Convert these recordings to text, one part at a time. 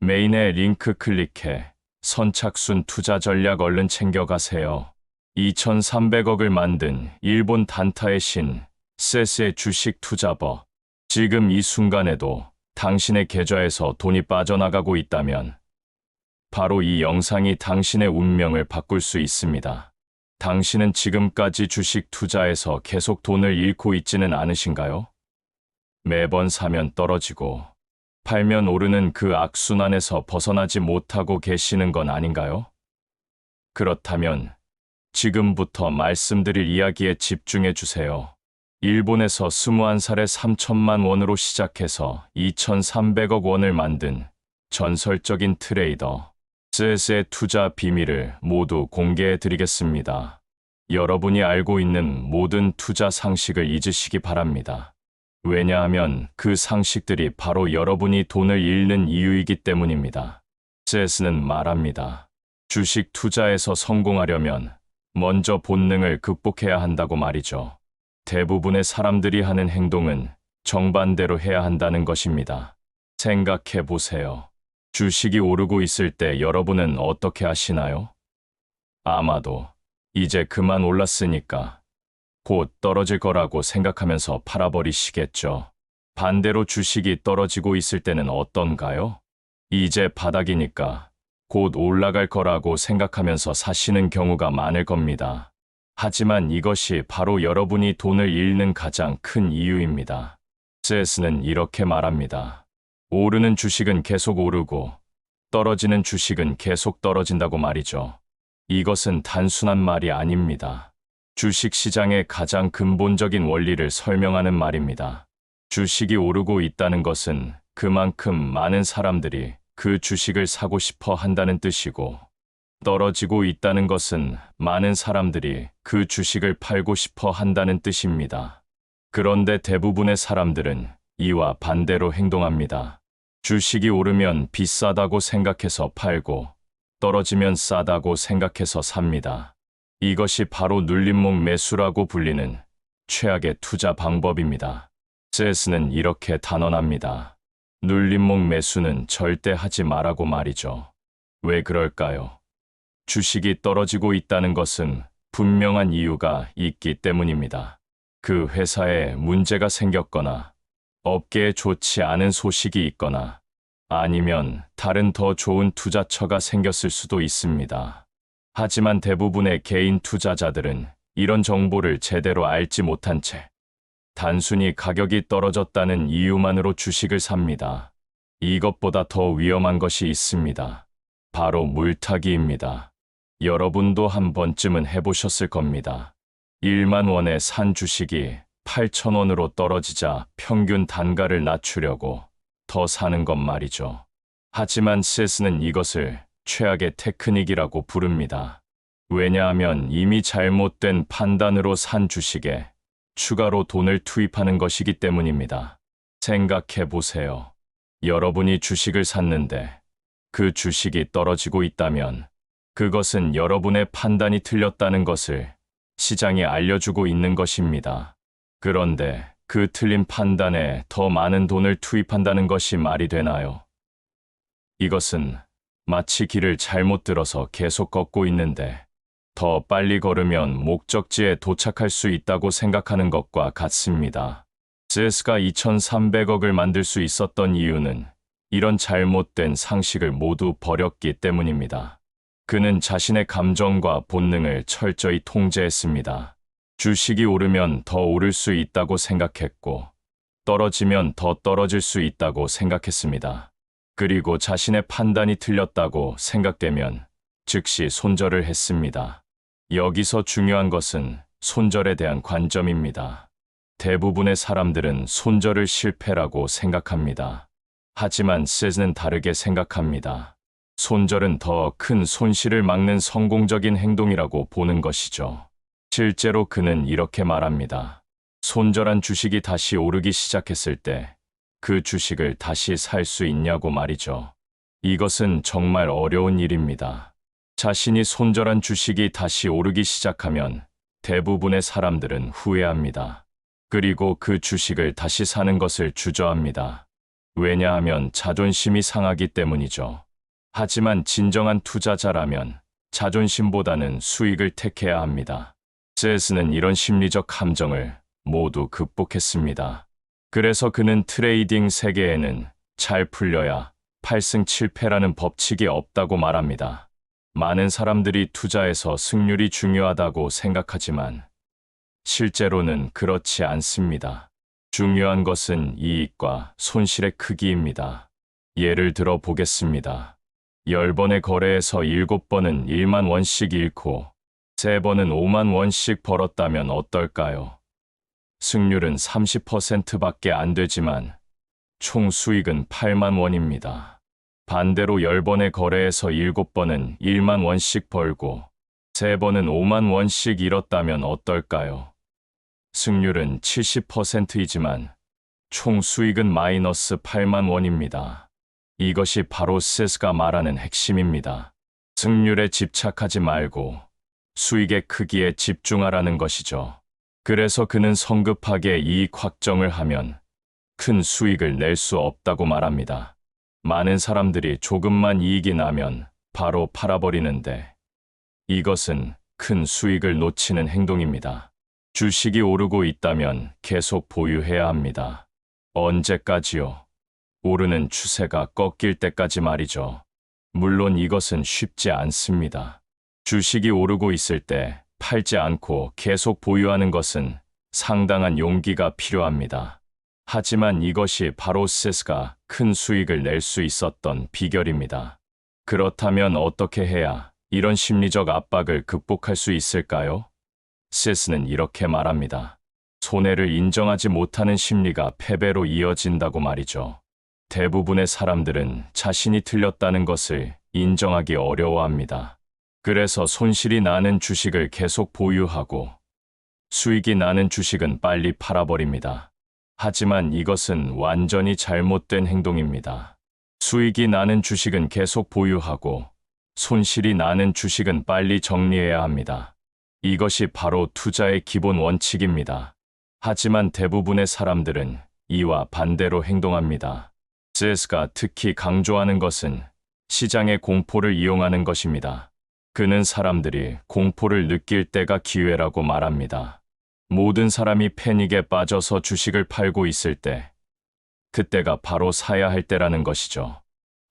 메인에 링크 클릭해 선착순 투자 전략 얼른 챙겨가세요. 2,300억을 만든 일본 단타의 신, 세스의 주식 투자법. 지금 이 순간에도 당신의 계좌에서 돈이 빠져나가고 있다면 바로 이 영상이 당신의 운명을 바꿀 수 있습니다. 당신은 지금까지 주식 투자에서 계속 돈을 잃고 있지는 않으신가요? 매번 사면 떨어지고 팔면 오르는 그 악순환에서 벗어나지 못하고 계시는 건 아닌가요? 그렇다면 지금부터 말씀드릴 이야기에 집중해 주세요. 일본에서 21살에 3천만 원으로 시작해서 2,300억 원을 만든 전설적인 트레이더 스의 투자 비밀을 모두 공개해 드리겠습니다. 여러분이 알고 있는 모든 투자 상식을 잊으시기 바랍니다. 왜냐하면 그 상식들이 바로 여러분이 돈을 잃는 이유이기 때문입니다. 세스는 말합니다. 주식 투자에서 성공하려면 먼저 본능을 극복해야 한다고 말이죠. 대부분의 사람들이 하는 행동은 정반대로 해야 한다는 것입니다. 생각해 보세요. 주식이 오르고 있을 때 여러분은 어떻게 하시나요? 아마도 이제 그만 올랐으니까 곧 떨어질 거라고 생각하면서 팔아버리시겠죠. 반대로 주식이 떨어지고 있을 때는 어떤가요? 이제 바닥이니까 곧 올라갈 거라고 생각하면서 사시는 경우가 많을 겁니다. 하지만 이것이 바로 여러분이 돈을 잃는 가장 큰 이유입니다. 세스는 이렇게 말합니다. 오르는 주식은 계속 오르고 떨어지는 주식은 계속 떨어진다고 말이죠. 이것은 단순한 말이 아닙니다. 주식 시장의 가장 근본적인 원리를 설명하는 말입니다. 주식이 오르고 있다는 것은 그만큼 많은 사람들이 그 주식을 사고 싶어 한다는 뜻이고, 떨어지고 있다는 것은 많은 사람들이 그 주식을 팔고 싶어 한다는 뜻입니다. 그런데 대부분의 사람들은 이와 반대로 행동합니다. 주식이 오르면 비싸다고 생각해서 팔고, 떨어지면 싸다고 생각해서 삽니다. 이것이 바로 눌림목 매수라고 불리는 최악의 투자 방법입니다. 세스는 이렇게 단언합니다. 눌림목 매수는 절대 하지 말라고 말이죠. 왜 그럴까요? 주식이 떨어지고 있다는 것은 분명한 이유가 있기 때문입니다. 그 회사에 문제가 생겼거나 업계에 좋지 않은 소식이 있거나 아니면 다른 더 좋은 투자처가 생겼을 수도 있습니다. 하지만 대부분의 개인 투자자들은 이런 정보를 제대로 알지 못한 채 단순히 가격이 떨어졌다는 이유만으로 주식을 삽니다. 이것보다 더 위험한 것이 있습니다. 바로 물타기입니다. 여러분도 한 번쯤은 해보셨을 겁니다. 1만 원에 산 주식이 8천 원으로 떨어지자 평균 단가를 낮추려고 더 사는 것 말이죠. 하지만 세스는 이것을 최악의 테크닉이라고 부릅니다. 왜냐하면 이미 잘못된 판단으로 산 주식에 추가로 돈을 투입하는 것이기 때문입니다. 생각해 보세요. 여러분이 주식을 샀는데 그 주식이 떨어지고 있다면 그것은 여러분의 판단이 틀렸다는 것을 시장이 알려주고 있는 것입니다. 그런데 그 틀린 판단에 더 많은 돈을 투입한다는 것이 말이 되나요? 이것은 마치 길을 잘못 들어서 계속 걷고 있는데 더 빨리 걸으면 목적지에 도착할 수 있다고 생각하는 것과 같습니다. 세스가 2,300억을 만들 수 있었던 이유는 이런 잘못된 상식을 모두 버렸기 때문입니다. 그는 자신의 감정과 본능을 철저히 통제했습니다. 주식이 오르면 더 오를 수 있다고 생각했고, 떨어지면 더 떨어질 수 있다고 생각했습니다. 그리고 자신의 판단이 틀렸다고 생각되면 즉시 손절을 했습니다. 여기서 중요한 것은 손절에 대한 관점입니다. 대부분의 사람들은 손절을 실패라고 생각합니다. 하지만 세스는 다르게 생각합니다. 손절은 더 큰 손실을 막는 성공적인 행동이라고 보는 것이죠. 실제로 그는 이렇게 말합니다. 손절한 주식이 다시 오르기 시작했을 때 그 주식을 다시 살 수 있냐고 말이죠. 이것은 정말 어려운 일입니다. 자신이 손절한 주식이 다시 오르기 시작하면 대부분의 사람들은 후회합니다. 그리고 그 주식을 다시 사는 것을 주저합니다. 왜냐하면 자존심이 상하기 때문이죠. 하지만 진정한 투자자라면 자존심보다는 수익을 택해야 합니다. 세스는 이런 심리적 함정을 모두 극복했습니다. 그래서 그는 트레이딩 세계에는 잘 풀려야 8승 7패라는 법칙이 없다고 말합니다. 많은 사람들이 투자에서 승률이 중요하다고 생각하지만 실제로는 그렇지 않습니다. 중요한 것은 이익과 손실의 크기입니다. 예를 들어 보겠습니다. 10번의 거래에서 7번은 1만 원씩 잃고 3번은 5만 원씩 벌었다면 어떨까요? 승률은 30%밖에 안 되지만 총 수익은 8만 원입니다. 반대로 10번의 거래에서 7번은 1만 원씩 벌고 3번은 5만 원씩 잃었다면 어떨까요? 승률은 70%이지만 총 수익은 마이너스 8만 원입니다. 이것이 바로 세스가 말하는 핵심입니다. 승률에 집착하지 말고 수익의 크기에 집중하라는 것이죠. 그래서 그는 성급하게 이익 확정을 하면 큰 수익을 낼 수 없다고 말합니다. 많은 사람들이 조금만 이익이 나면 바로 팔아버리는데 이것은 큰 수익을 놓치는 행동입니다. 주식이 오르고 있다면 계속 보유해야 합니다. 언제까지요? 오르는 추세가 꺾일 때까지 말이죠. 물론 이것은 쉽지 않습니다. 주식이 오르고 있을 때 팔지 않고 계속 보유하는 것은 상당한 용기가 필요합니다. 하지만 이것이 바로 세스가 큰 수익을 낼 수 있었던 비결입니다. 그렇다면 어떻게 해야 이런 심리적 압박을 극복할 수 있을까요? 세스는 이렇게 말합니다. 손해를 인정하지 못하는 심리가 패배로 이어진다고 말이죠. 대부분의 사람들은 자신이 틀렸다는 것을 인정하기 어려워합니다. 그래서 손실이 나는 주식을 계속 보유하고 수익이 나는 주식은 빨리 팔아버립니다. 하지만 이것은 완전히 잘못된 행동입니다. 수익이 나는 주식은 계속 보유하고 손실이 나는 주식은 빨리 정리해야 합니다. 이것이 바로 투자의 기본 원칙입니다. 하지만 대부분의 사람들은 이와 반대로 행동합니다. 세스가 특히 강조하는 것은 시장의 공포를 이용하는 것입니다. 그는 사람들이 공포를 느낄 때가 기회라고 말합니다. 모든 사람이 패닉에 빠져서 주식을 팔고 있을 때, 그때가 바로 사야 할 때라는 것이죠.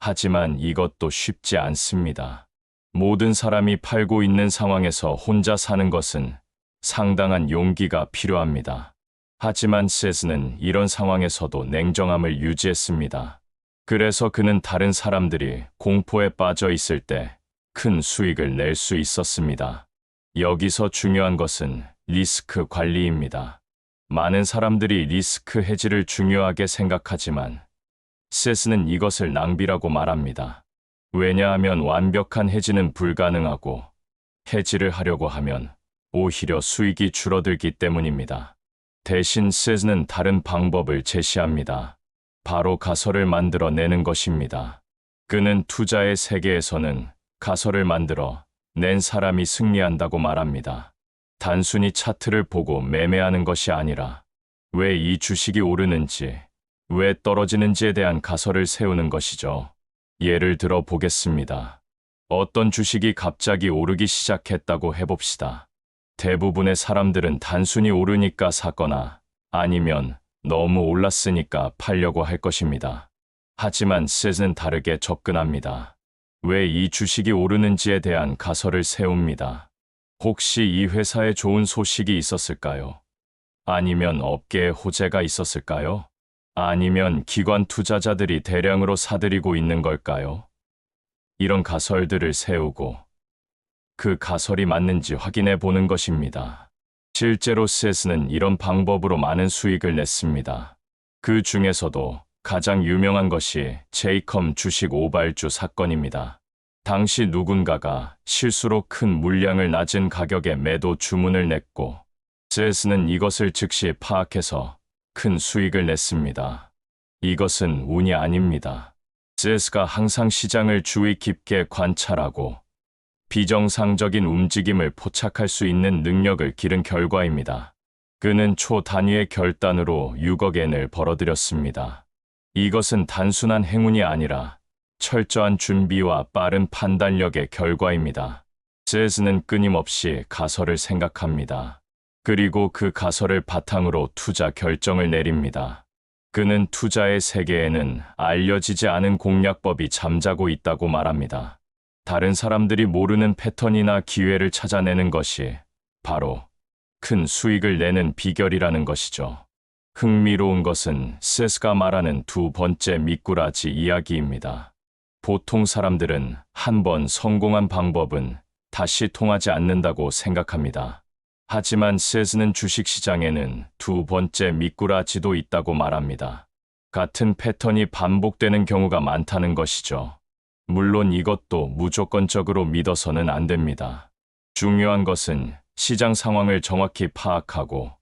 하지만 이것도 쉽지 않습니다. 모든 사람이 팔고 있는 상황에서 혼자 사는 것은 상당한 용기가 필요합니다. 하지만 세스는 이런 상황에서도 냉정함을 유지했습니다. 그래서 그는 다른 사람들이 공포에 빠져 있을 때 큰 수익을 낼 수 있었습니다. 여기서 중요한 것은 리스크 관리입니다. 많은 사람들이 리스크 해지를 중요하게 생각하지만 세스는 이것을 낭비라고 말합니다. 왜냐하면 완벽한 해지는 불가능하고 해지를 하려고 하면 오히려 수익이 줄어들기 때문입니다. 대신 세스는 다른 방법을 제시합니다. 바로 가설을 만들어 내는 것입니다. 그는 투자의 세계에서는 가설을 만들어 낸 사람이 승리한다고 말합니다. 단순히 차트를 보고 매매하는 것이 아니라 왜 이 주식이 오르는지, 왜 떨어지는지에 대한 가설을 세우는 것이죠. 예를 들어 보겠습니다. 어떤 주식이 갑자기 오르기 시작했다고 해봅시다. 대부분의 사람들은 단순히 오르니까 사거나 아니면 너무 올랐으니까 팔려고 할 것입니다. 하지만 세스는 다르게 접근합니다. 왜 이 주식이 오르는지에 대한 가설을 세웁니다. 혹시 이 회사에 좋은 소식이 있었을까요? 아니면 업계에 호재가 있었을까요? 아니면 기관 투자자들이 대량으로 사들이고 있는 걸까요? 이런 가설들을 세우고 그 가설이 맞는지 확인해 보는 것입니다. 실제로 세스는 이런 방법으로 많은 수익을 냈습니다. 그 중에서도 가장 유명한 것이 제이컴 주식 오발주 사건입니다. 당시 누군가가 실수로 큰 물량을 낮은 가격에 매도 주문을 냈고 세스는 이것을 즉시 파악해서 큰 수익을 냈습니다. 이것은 운이 아닙니다. 세스가 항상 시장을 주의 깊게 관찰하고 비정상적인 움직임을 포착할 수 있는 능력을 기른 결과입니다. 그는 초 단위의 결단으로 6억 엔을 벌어들였습니다. 이것은 단순한 행운이 아니라 철저한 준비와 빠른 판단력의 결과입니다. 세스는 끊임없이 가설을 생각합니다. 그리고 그 가설을 바탕으로 투자 결정을 내립니다. 그는 투자의 세계에는 알려지지 않은 공략법이 잠자고 있다고 말합니다. 다른 사람들이 모르는 패턴이나 기회를 찾아내는 것이 바로 큰 수익을 내는 비결이라는 것이죠. 흥미로운 것은 세스가 말하는 두 번째 미꾸라지 이야기입니다. 보통 사람들은 한 번 성공한 방법은 다시 통하지 않는다고 생각합니다. 하지만 세스는 주식시장에는 두 번째 미꾸라지도 있다고 말합니다. 같은 패턴이 반복되는 경우가 많다는 것이죠. 물론 이것도 무조건적으로 믿어서는 안 됩니다. 중요한 것은 시장 상황을 정확히 파악하고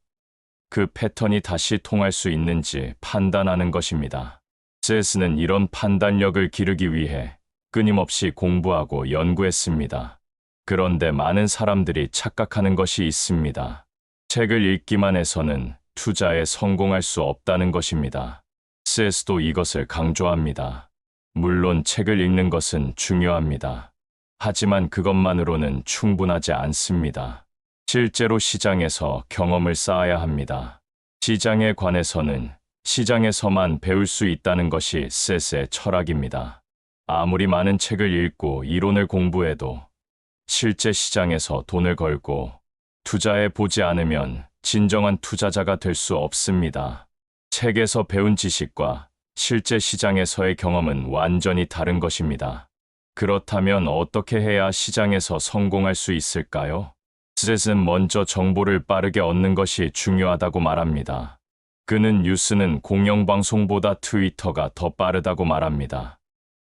그 패턴이 다시 통할 수 있는지 판단하는 것입니다. 세스는 이런 판단력을 기르기 위해 끊임없이 공부하고 연구했습니다. 그런데 많은 사람들이 착각하는 것이 있습니다. 책을 읽기만 해서는 투자에 성공할 수 없다는 것입니다. 세스도 이것을 강조합니다. 물론 책을 읽는 것은 중요합니다. 하지만 그것만으로는 충분하지 않습니다. 실제로 시장에서 경험을 쌓아야 합니다. 시장에 관해서는 시장에서만 배울 수 있다는 것이 세스의 철학입니다. 아무리 많은 책을 읽고 이론을 공부해도 실제 시장에서 돈을 걸고 투자해 보지 않으면 진정한 투자자가 될 수 없습니다. 책에서 배운 지식과 실제 시장에서의 경험은 완전히 다른 것입니다. 그렇다면 어떻게 해야 시장에서 성공할 수 있을까요? 세스는 먼저 정보를 빠르게 얻는 것이 중요하다고 말합니다. 그는 뉴스는 공영방송보다 트위터가 더 빠르다고 말합니다.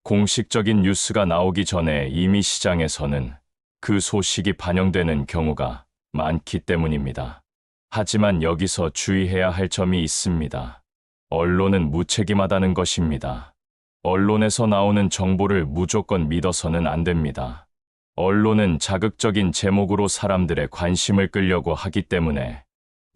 공식적인 뉴스가 나오기 전에 이미 시장에서는 그 소식이 반영되는 경우가 많기 때문입니다. 하지만 여기서 주의해야 할 점이 있습니다. 언론은 무책임하다는 것입니다. 언론에서 나오는 정보를 무조건 믿어서는 안 됩니다. 언론은 자극적인 제목으로 사람들의 관심을 끌려고 하기 때문에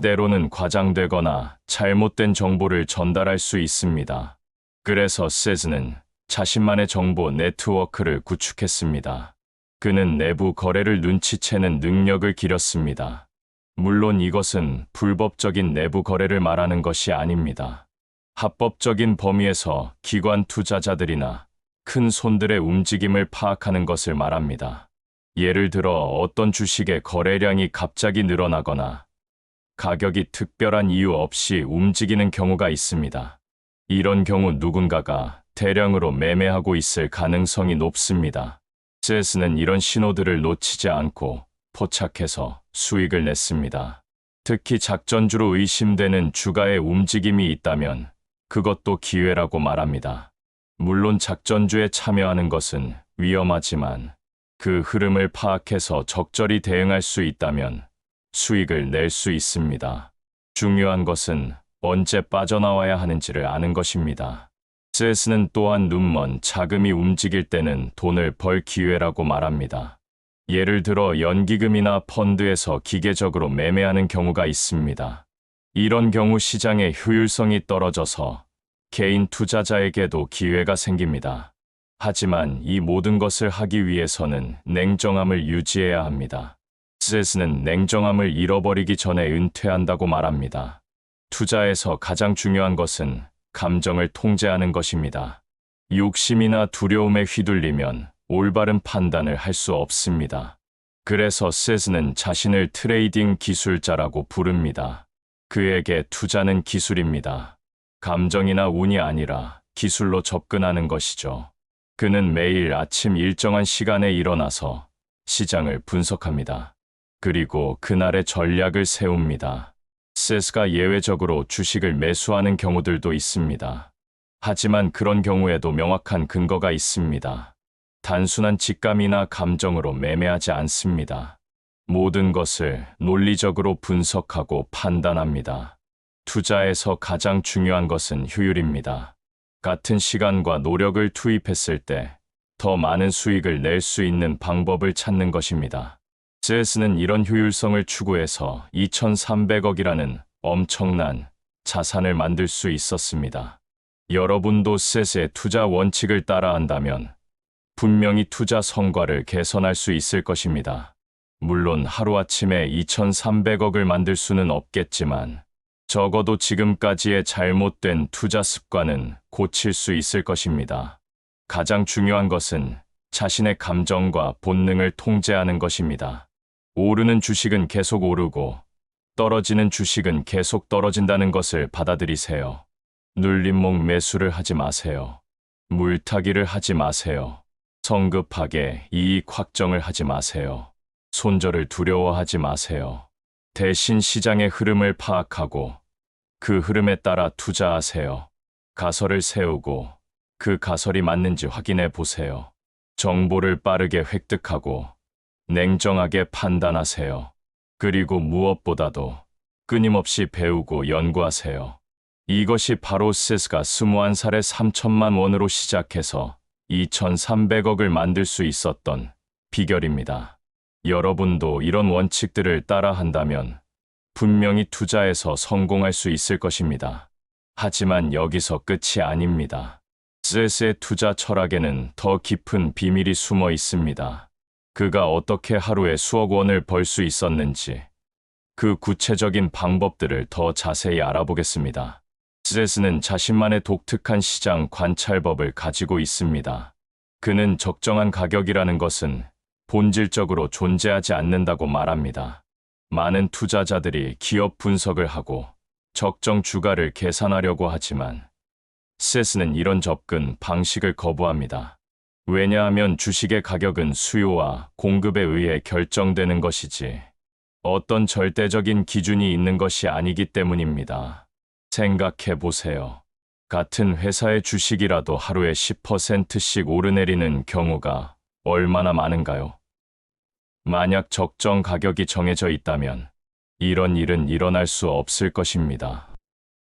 때로는 과장되거나 잘못된 정보를 전달할 수 있습니다. 그래서 세스는 자신만의 정보 네트워크를 구축했습니다. 그는 내부 거래를 눈치채는 능력을 기렸습니다. 물론 이것은 불법적인 내부 거래를 말하는 것이 아닙니다. 합법적인 범위에서 기관 투자자들이나 큰 손들의 움직임을 파악하는 것을 말합니다. 예를 들어 어떤 주식의 거래량이 갑자기 늘어나거나 가격이 특별한 이유 없이 움직이는 경우가 있습니다. 이런 경우 누군가가 대량으로 매매하고 있을 가능성이 높습니다. 세스는 이런 신호들을 놓치지 않고 포착해서 수익을 냈습니다. 특히 작전주로 의심되는 주가의 움직임이 있다면 그것도 기회라고 말합니다. 물론 작전주에 참여하는 것은 위험하지만 그 흐름을 파악해서 적절히 대응할 수 있다면 수익을 낼 수 있습니다. 중요한 것은 언제 빠져나와야 하는지를 아는 것입니다. 세스는 또한 눈먼 자금이 움직일 때는 돈을 벌 기회라고 말합니다. 예를 들어 연기금이나 펀드에서 기계적으로 매매하는 경우가 있습니다. 이런 경우 시장의 효율성이 떨어져서 개인 투자자에게도 기회가 생깁니다. 하지만 이 모든 것을 하기 위해서는 냉정함을 유지해야 합니다. 세스는 냉정함을 잃어버리기 전에 은퇴한다고 말합니다. 투자에서 가장 중요한 것은 감정을 통제하는 것입니다. 욕심이나 두려움에 휘둘리면 올바른 판단을 할 수 없습니다. 그래서 세스는 자신을 트레이딩 기술자라고 부릅니다. 그에게 투자는 기술입니다. 감정이나 운이 아니라 기술로 접근하는 것이죠. 그는 매일 아침 일정한 시간에 일어나서 시장을 분석합니다. 그리고 그날의 전략을 세웁니다. 세스가 예외적으로 주식을 매수하는 경우들도 있습니다. 하지만 그런 경우에도 명확한 근거가 있습니다. 단순한 직감이나 감정으로 매매하지 않습니다. 모든 것을 논리적으로 분석하고 판단합니다. 투자에서 가장 중요한 것은 효율입니다. 같은 시간과 노력을 투입했을 때 더 많은 수익을 낼 수 있는 방법을 찾는 것입니다. 세스는 이런 효율성을 추구해서 2,300억이라는 엄청난 자산을 만들 수 있었습니다. 여러분도 셋의 투자 원칙을 따라한다면 분명히 투자 성과를 개선할 수 있을 것입니다. 물론 하루아침에 2,300억을 만들 수는 없겠지만 적어도 지금까지의 잘못된 투자 습관은 고칠 수 있을 것입니다. 가장 중요한 것은 자신의 감정과 본능을 통제하는 것입니다. 오르는 주식은 계속 오르고 떨어지는 주식은 계속 떨어진다는 것을 받아들이세요. 눌림목 매수를 하지 마세요. 물타기를 하지 마세요. 성급하게 이익 확정을 하지 마세요. 손절을 두려워하지 마세요. 대신 시장의 흐름을 파악하고 그 흐름에 따라 투자하세요. 가설을 세우고 그 가설이 맞는지 확인해 보세요. 정보를 빠르게 획득하고 냉정하게 판단하세요. 그리고 무엇보다도 끊임없이 배우고 연구하세요. 이것이 바로 세스가 21살에 3천만 원으로 시작해서 2,300억을 만들 수 있었던 비결입니다. 여러분도 이런 원칙들을 따라한다면 분명히 투자에서 성공할 수 있을 것입니다. 하지만 여기서 끝이 아닙니다. 세스의 투자 철학에는 더 깊은 비밀이 숨어 있습니다. 그가 어떻게 하루에 수억 원을 벌 수 있었는지 그 구체적인 방법들을 더 자세히 알아보겠습니다. 세스는 자신만의 독특한 시장 관찰법을 가지고 있습니다. 그는 적정한 가격이라는 것은 본질적으로 존재하지 않는다고 말합니다. 많은 투자자들이 기업 분석을 하고 적정 주가를 계산하려고 하지만 세스는 이런 접근 방식을 거부합니다. 왜냐하면 주식의 가격은 수요와 공급에 의해 결정되는 것이지 어떤 절대적인 기준이 있는 것이 아니기 때문입니다. 생각해 보세요. 같은 회사의 주식이라도 하루에 10%씩 오르내리는 경우가 얼마나 많은가요? 만약 적정 가격이 정해져 있다면 이런 일은 일어날 수 없을 것입니다.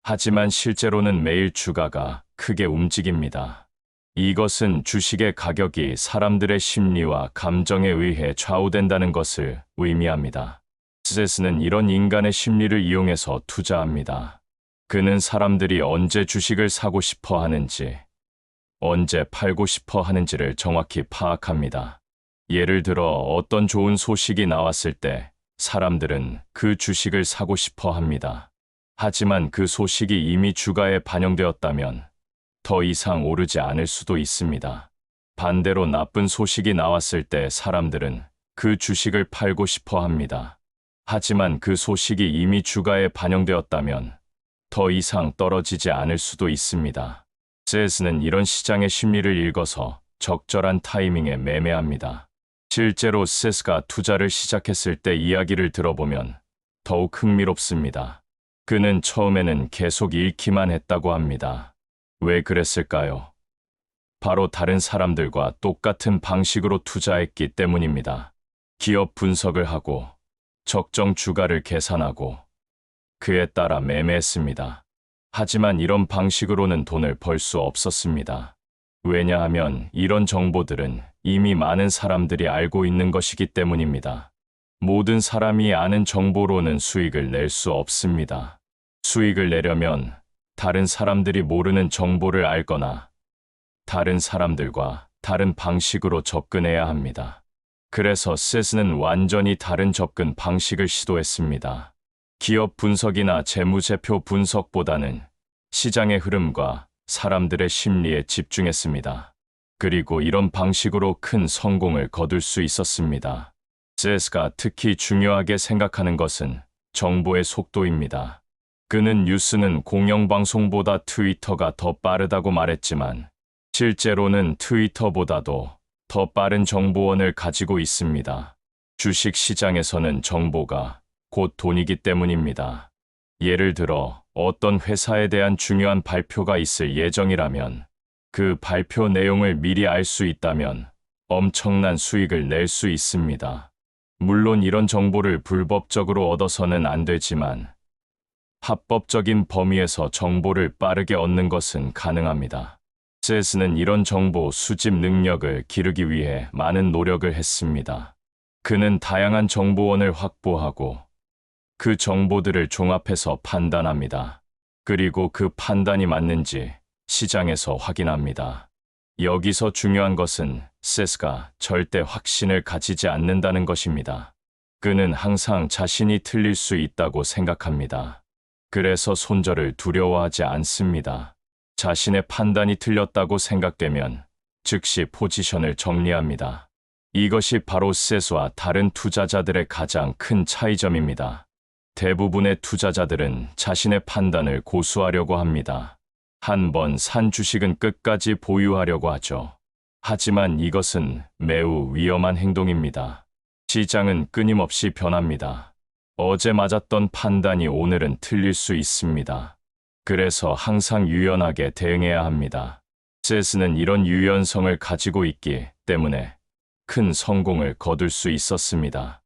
하지만 실제로는 매일 주가가 크게 움직입니다. 이것은 주식의 가격이 사람들의 심리와 감정에 의해 좌우된다는 것을 의미합니다. 세스는 이런 인간의 심리를 이용해서 투자합니다. 그는 사람들이 언제 주식을 사고 싶어 하는지, 언제 팔고 싶어 하는지를 정확히 파악합니다. 예를 들어 어떤 좋은 소식이 나왔을 때 사람들은 그 주식을 사고 싶어 합니다. 하지만 그 소식이 이미 주가에 반영되었다면 더 이상 오르지 않을 수도 있습니다. 반대로 나쁜 소식이 나왔을 때 사람들은 그 주식을 팔고 싶어 합니다. 하지만 그 소식이 이미 주가에 반영되었다면 더 이상 떨어지지 않을 수도 있습니다. 세스는 이런 시장의 심리를 읽어서 적절한 타이밍에 매매합니다. 실제로 세스가 투자를 시작했을 때 이야기를 들어보면 더욱 흥미롭습니다. 그는 처음에는 계속 잃기만 했다고 합니다. 왜 그랬을까요? 바로 다른 사람들과 똑같은 방식으로 투자했기 때문입니다. 기업 분석을 하고 적정 주가를 계산하고 그에 따라 매매했습니다. 하지만 이런 방식으로는 돈을 벌 수 없었습니다. 왜냐하면 이런 정보들은 이미 많은 사람들이 알고 있는 것이기 때문입니다. 모든 사람이 아는 정보로는 수익을 낼 수 없습니다. 수익을 내려면 다른 사람들이 모르는 정보를 알거나 다른 사람들과 다른 방식으로 접근해야 합니다. 그래서 세스는 완전히 다른 접근 방식을 시도했습니다. 기업 분석이나 재무제표 분석보다는 시장의 흐름과 사람들의 심리에 집중했습니다. 그리고 이런 방식으로 큰 성공을 거둘 수 있었습니다. 세스가 특히 중요하게 생각하는 것은 정보의 속도입니다. 그는 뉴스는 공영방송보다 트위터가 더 빠르다고 말했지만 실제로는 트위터보다도 더 빠른 정보원을 가지고 있습니다. 주식 시장에서는 정보가 곧 돈이기 때문입니다. 예를 들어 어떤 회사에 대한 중요한 발표가 있을 예정이라면 그 발표 내용을 미리 알 수 있다면 엄청난 수익을 낼 수 있습니다. 물론 이런 정보를 불법적으로 얻어서는 안 되지만 합법적인 범위에서 정보를 빠르게 얻는 것은 가능합니다. 세스는 이런 정보 수집 능력을 기르기 위해 많은 노력을 했습니다. 그는 다양한 정보원을 확보하고 그 정보들을 종합해서 판단합니다. 그리고 그 판단이 맞는지 시장에서 확인합니다. 여기서 중요한 것은 세스가 절대 확신을 가지지 않는다는 것입니다. 그는 항상 자신이 틀릴 수 있다고 생각합니다. 그래서 손절을 두려워하지 않습니다. 자신의 판단이 틀렸다고 생각되면 즉시 포지션을 정리합니다. 이것이 바로 세스와 다른 투자자들의 가장 큰 차이점입니다. 대부분의 투자자들은 자신의 판단을 고수하려고 합니다. 한 번 산 주식은 끝까지 보유하려고 하죠. 하지만 이것은 매우 위험한 행동입니다. 시장은 끊임없이 변합니다. 어제 맞았던 판단이 오늘은 틀릴 수 있습니다. 그래서 항상 유연하게 대응해야 합니다. 세스는 이런 유연성을 가지고 있기 때문에 큰 성공을 거둘 수 있었습니다.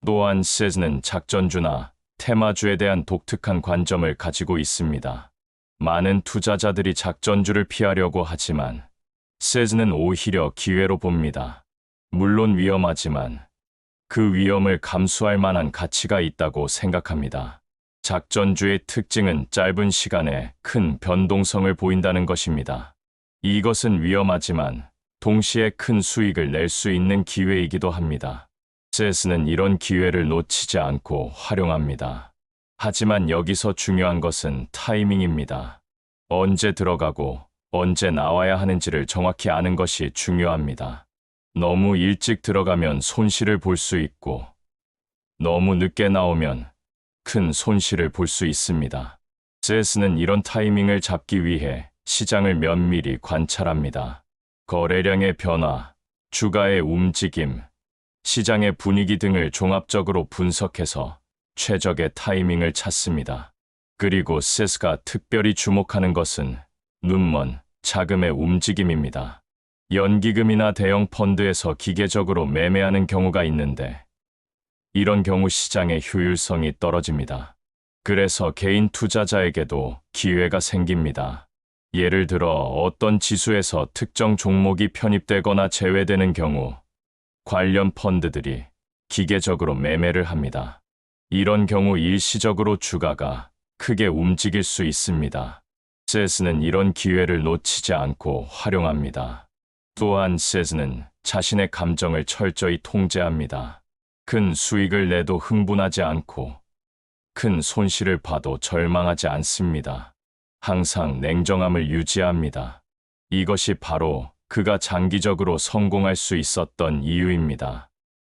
또한 세스는 작전주나 테마주에 대한 독특한 관점을 가지고 있습니다. 많은 투자자들이 작전주를 피하려고 하지만 세스는 오히려 기회로 봅니다. 물론 위험하지만 그 위험을 감수할 만한 가치가 있다고 생각합니다. 작전주의 특징은 짧은 시간에 큰 변동성을 보인다는 것입니다. 이것은 위험하지만 동시에 큰 수익을 낼 수 있는 기회이기도 합니다. 세스는 이런 기회를 놓치지 않고 활용합니다. 하지만 여기서 중요한 것은 타이밍입니다. 언제 들어가고 언제 나와야 하는지를 정확히 아는 것이 중요합니다. 너무 일찍 들어가면 손실을 볼 수 있고 너무 늦게 나오면 큰 손실을 볼 수 있습니다. 세스는 이런 타이밍을 잡기 위해 시장을 면밀히 관찰합니다. 거래량의 변화, 주가의 움직임, 시장의 분위기 등을 종합적으로 분석해서 최적의 타이밍을 찾습니다. 그리고 세스가 특별히 주목하는 것은 눈먼 자금의 움직임입니다. 연기금이나 대형 펀드에서 기계적으로 매매하는 경우가 있는데 이런 경우 시장의 효율성이 떨어집니다. 그래서 개인 투자자에게도 기회가 생깁니다. 예를 들어 어떤 지수에서 특정 종목이 편입되거나 제외되는 경우 관련 펀드들이 기계적으로 매매를 합니다. 이런 경우 일시적으로 주가가 크게 움직일 수 있습니다. 세스는 이런 기회를 놓치지 않고 활용합니다. 또한 세스는 자신의 감정을 철저히 통제합니다. 큰 수익을 내도 흥분하지 않고 큰 손실을 봐도 절망하지 않습니다. 항상 냉정함을 유지합니다. 이것이 바로 그가 장기적으로 성공할 수 있었던 이유입니다.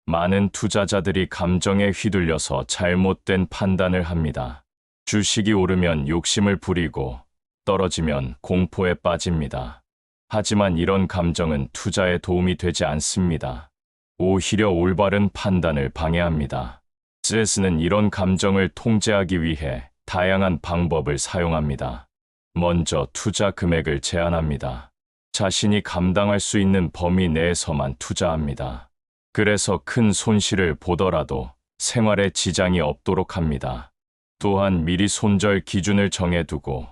많은 투자자들이 감정에 휘둘려서 잘못된 판단을 합니다. 주식이 오르면 욕심을 부리고 떨어지면 공포에 빠집니다. 하지만 이런 감정은 투자에 도움이 되지 않습니다. 오히려 올바른 판단을 방해합니다. 세스는 이런 감정을 통제하기 위해 다양한 방법을 사용합니다. 먼저 투자 금액을 제한합니다. 자신이 감당할 수 있는 범위 내에서만 투자합니다. 그래서 큰 손실을 보더라도 생활에 지장이 없도록 합니다. 또한 미리 손절 기준을 정해두고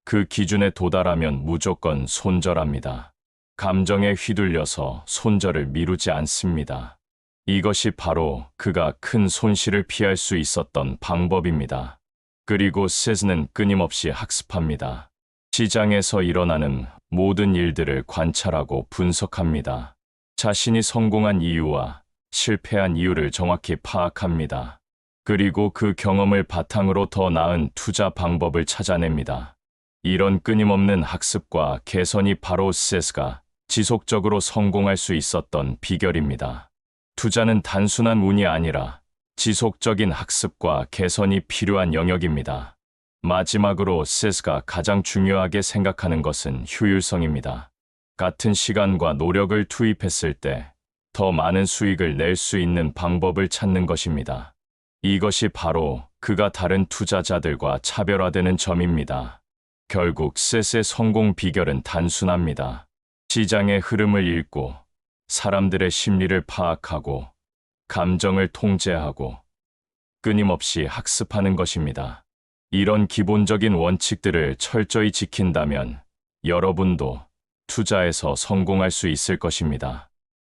그 기준에 도달하면 무조건 손절합니다. 감정에 휘둘려서 손절을 미루지 않습니다. 이것이 바로 그가 큰 손실을 피할 수 있었던 방법입니다. 그리고 세스는 끊임없이 학습합니다. 시장에서 일어나는 모든 일들을 관찰하고 분석합니다. 자신이 성공한 이유와 실패한 이유를 정확히 파악합니다. 그리고 그 경험을 바탕으로 더 나은 투자 방법을 찾아냅니다. 이런 끊임없는 학습과 개선이 바로 세스가 지속적으로 성공할 수 있었던 비결입니다. 투자는 단순한 운이 아니라 지속적인 학습과 개선이 필요한 영역입니다. 마지막으로 세스가 가장 중요하게 생각하는 것은 효율성입니다. 같은 시간과 노력을 투입했을 때 더 많은 수익을 낼 수 있는 방법을 찾는 것입니다. 이것이 바로 그가 다른 투자자들과 차별화되는 점입니다. 결국 세스의 성공 비결은 단순합니다. 시장의 흐름을 읽고 사람들의 심리를 파악하고 감정을 통제하고 끊임없이 학습하는 것입니다. 이런 기본적인 원칙들을 철저히 지킨다면 여러분도 투자에서 성공할 수 있을 것입니다.